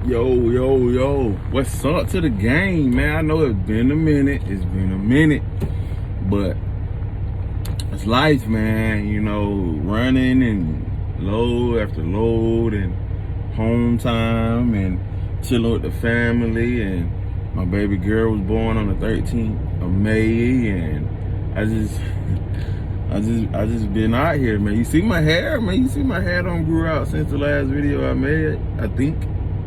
Yo, what's up to the game, man? I know it's been a minute, but it's life, man. You know, running and load after load and home time and chilling with the family. And my baby girl was born on the 13th of May, and I just been out here, man. You see my hair, man? You see my hair don't grew out since the last video I made, I think.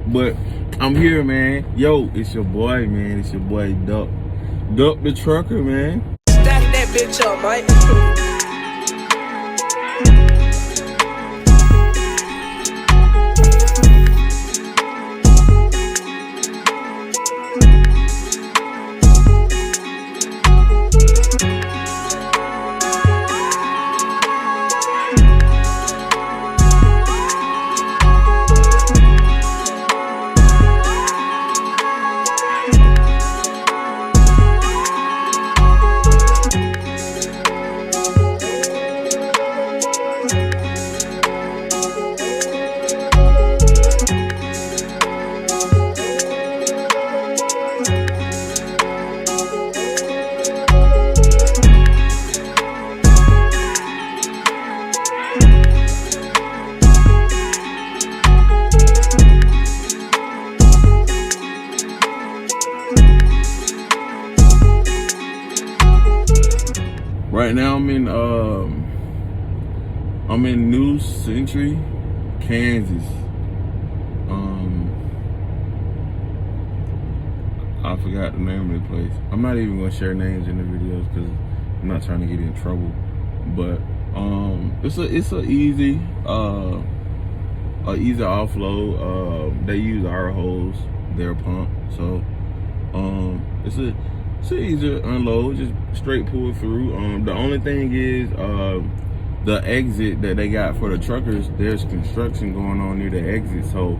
But I'm here, man. Yo, it's your boy, man. It's your boy, Dupp. Dupp the trucker, man. Stack that bitch up, Mike. Right now I'm in New Century, Kansas. I forgot the name of the place. I'm not even gonna share names in the videos because I'm not trying to get in trouble. But it's a easy offload. They use our hose, their pump, so it's an easy unload, just straight pull through. The only thing is the exit that they got for the truckers, there's construction going on near the exit, so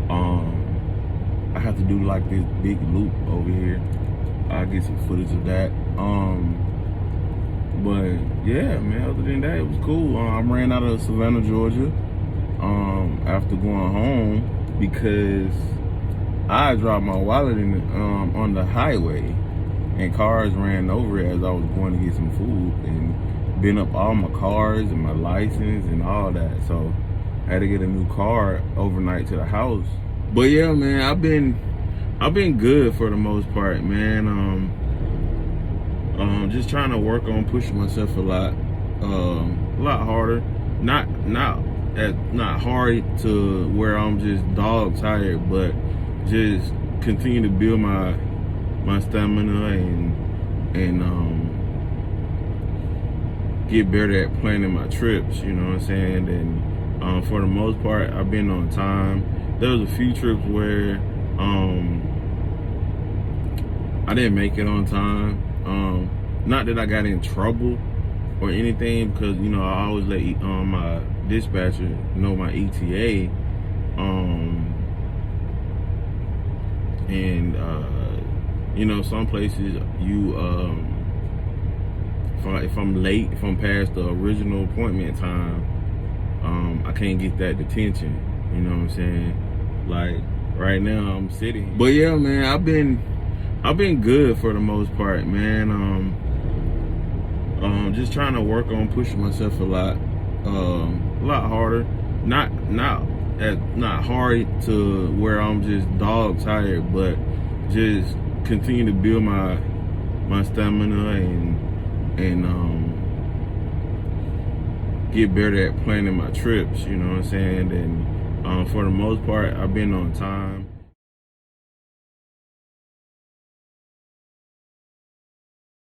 I have to do like this big loop over here. I'll get some footage of that. But yeah, man, other than that, it was cool. I ran out of Savannah, Georgia after going home because I dropped my wallet on the highway, and cars ran over it as I was going to get some food and bent up all my cars and my license and all that. So I had to get a new car overnight to the house. But yeah, man, I've been good for the most part, man. Just trying to work on pushing myself a lot harder. Not hard to where I'm just dog tired, but just continue to build my stamina and get better at planning my trips, you know what I'm saying? And for the most part, I've been on time. There was a few trips where I didn't make it on time. Not that I got in trouble or anything, because you know I always let my dispatcher know my ETA. You know, some places you if I'm late, if I'm past the original appointment time, I can't get that detention. You know what I'm saying? Like right now I'm sitting. But yeah, man, I've been good for the most part, man. Just trying to work on pushing myself a lot harder. Not hard to where I'm just dog tired, but just continue to build my stamina and get better at planning my trips, you know what I'm saying? And for the most part, I've been on time.